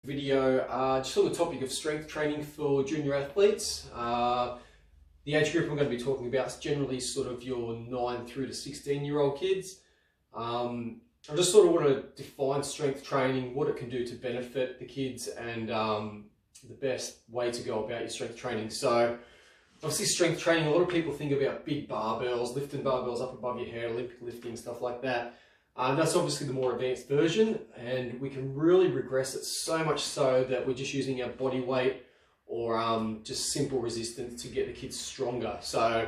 Video just on the topic of strength training for junior athletes. The age group I'm going to be talking about is generally sort of your 9 through to 16-year-old kids. I just sort of want to define strength training, what it can do to benefit the kids, and the best way to go about your strength training. So obviously strength training, a lot of people think about big barbells, lifting barbells up above your head, Olympic lifting, stuff like that. That's obviously the more advanced version, and we can really regress it so much so that we're just using our body weight or just simple resistance to get the kids stronger. So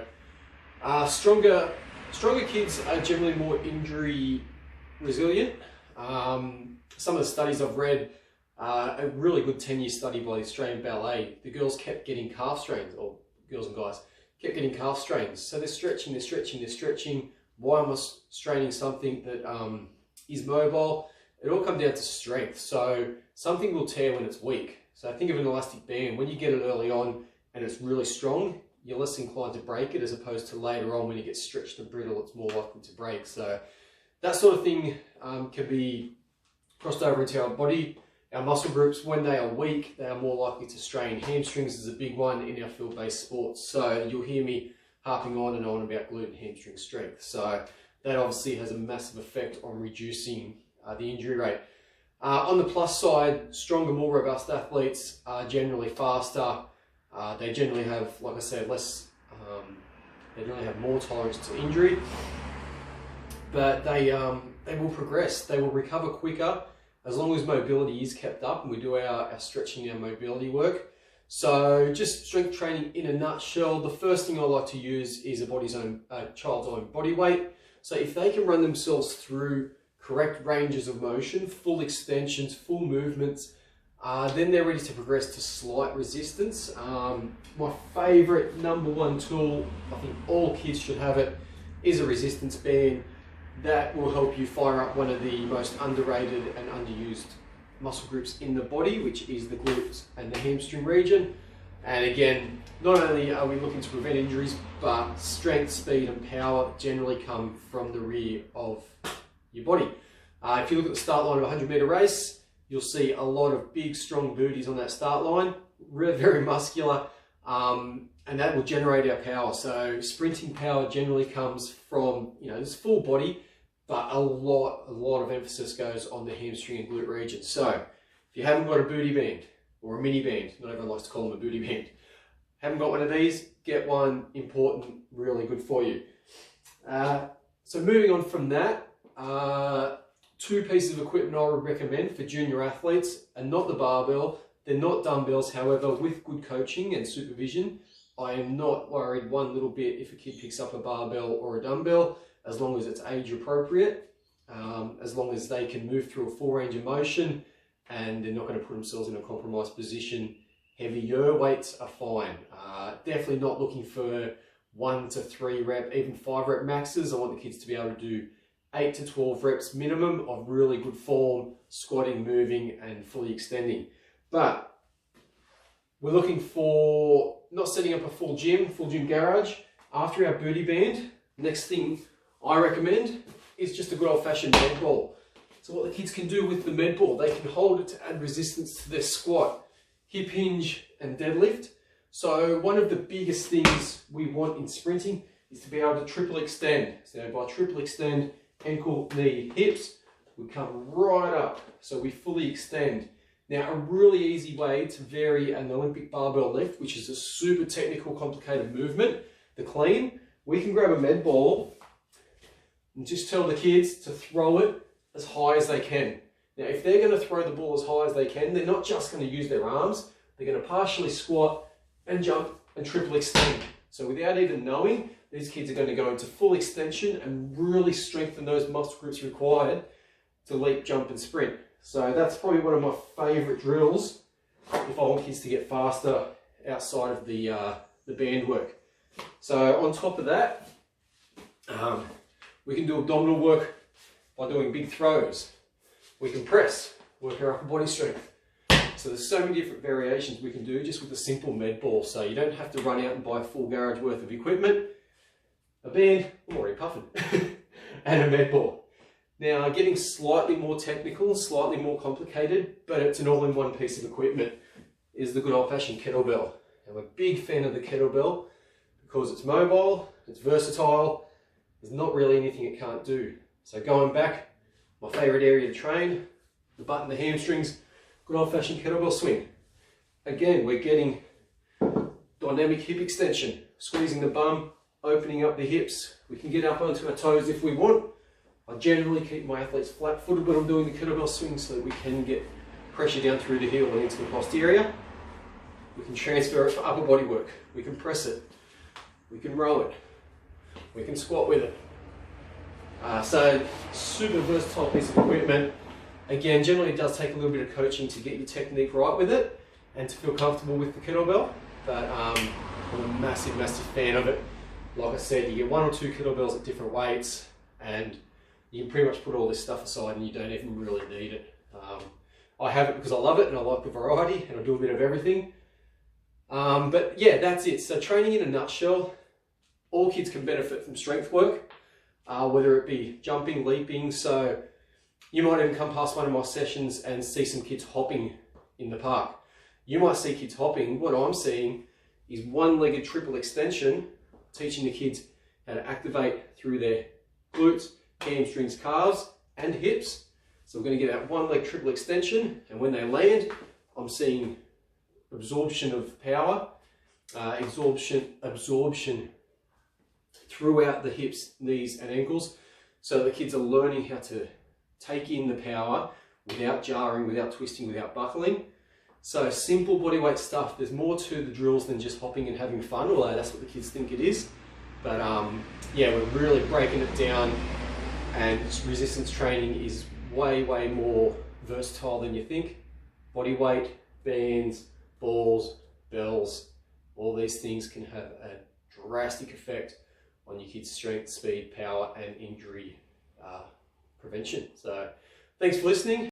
stronger kids are generally more injury resilient. Some of the studies I've read, a really good 10-year study by the Australian Ballet, the girls kept getting calf strains, or girls and guys kept getting calf strains. So they're stretching, they're stretching, they're stretching. Why am I straining something that is mobile? It all comes down to strength. So something will tear when it's weak. So think of an elastic band. When you get it early on and it's really strong, you're less inclined to break it, as opposed to later on when it gets stretched and brittle, it's more likely to break. So that sort of thing can be crossed over into our body. Our muscle groups, when they are weak, they are more likely to strain. Hamstrings is a big one in our field-based sports. So you'll hear me harping on and on about glute and hamstring strength. So that obviously has a massive effect on reducing the injury rate. On the plus side, stronger, more robust athletes are generally faster. They generally have, like I said, they generally have more tolerance to injury, but they will progress. They will recover quicker as long as mobility is kept up and we do our stretching, our mobility work. So just strength training in a nutshell, the first thing I like to use is a child's own body weight. So if they can run themselves through correct ranges of motion, full extensions, full movements, then they're ready to progress to slight resistance. My favorite #1 tool, I think all kids should have it, is a resistance band. That will help you fire up one of the most underrated and underused muscle groups in the body, which is the glutes and the hamstring region. And again, not only are we looking to prevent injuries, but strength, speed and power generally come from the rear of your body. If you look at the start line of a 100-meter race, you'll see a lot of big, strong booties on that start line, very muscular, and that will generate our power. So sprinting power generally comes from, this full body, but a lot of emphasis goes on the hamstring and glute region. So if you haven't got a booty band or a mini band, not everyone likes to call them a booty band, haven't got one of these, get one. Important, really good for you. So moving on from that, two pieces of equipment I would recommend for junior athletes are not the barbell, they're not dumbbells. However, with good coaching and supervision, I am not worried one little bit if a kid picks up a barbell or a dumbbell, as long as it's age appropriate, as long as they can move through a full range of motion and they're not going to put themselves in a compromised position. Heavier weights are fine. Definitely not looking for 1 to 3 rep, even 5 rep maxes. I want the kids to be able to do 8 to 12 reps minimum of really good form, squatting, moving and fully extending. But we're looking for not setting up a full gym garage. After our booty band, next thing I recommend is just a good old-fashioned med ball. So what the kids can do with the med ball, they can hold it to add resistance to their squat, hip hinge and deadlift. So one of the biggest things we want in sprinting is to be able to triple extend. So by triple extend, ankle, knee, hips, we come right up, so we fully extend. Now, a really easy way to vary an Olympic barbell lift, which is a super technical, complicated movement, the clean, we can grab a med ball and just tell the kids to throw it as high as they can. Now, if they're going to throw the ball as high as they can, they're not just going to use their arms, they're going to partially squat and jump and triple extend. So without even knowing, these kids are going to go into full extension and really strengthen those muscle groups required to leap, jump and sprint. So that's probably one of my favorite drills if I want kids to get faster outside of the band work. So on top of that, we can do abdominal work by doing big throws. We can press, work our upper body strength. So there's so many different variations we can do just with a simple med ball. So you don't have to run out and buy a full garage worth of equipment. A band, I'm already puffing, and a med ball. Now, getting slightly more technical, slightly more complicated, but it's an all-in-one piece of equipment, is the good old-fashioned kettlebell. I'm a big fan of the kettlebell because it's mobile, it's versatile, there's not really anything it can't do. So going back, my favourite area to train, the butt and the hamstrings, good old-fashioned kettlebell swing. Again, we're getting dynamic hip extension, squeezing the bum, opening up the hips. We can get up onto our toes if we want. I generally keep my athletes flat-footed when I'm doing the kettlebell swing so that we can get pressure down through the heel and into the posterior. We can transfer it for upper body work. We can press it. We can row it. We can squat with it. So super versatile piece of equipment. Again, generally it does take a little bit of coaching to get your technique right with it and to feel comfortable with the kettlebell. But I'm a massive, massive fan of it. Like I said, you get 1 or 2 kettlebells at different weights and you can pretty much put all this stuff aside and you don't even really need it. I have it because I love it and I like the variety and I do a bit of everything. But yeah, that's it. So training in a nutshell, all kids can benefit from strength work, whether it be jumping, leaping. So you might even come past one of my sessions and see some kids hopping in the park. You might see kids hopping. What I'm seeing is one-legged triple extension, teaching the kids how to activate through their glutes, hamstrings, calves, and hips. So we're going to get that one-leg triple extension, and when they land, I'm seeing absorption of power, absorption throughout the hips, knees, and ankles. So the kids are learning how to take in the power without jarring, without twisting, without buckling. So simple bodyweight stuff. There's more to the drills than just hopping and having fun, although that's what the kids think it is. But yeah, we're really breaking it down, and resistance training is way, way more versatile than you think. Bodyweight, bands, balls, bells, all these things can have a drastic effect on your kids' strength, speed, power, and injury prevention. So thanks for listening.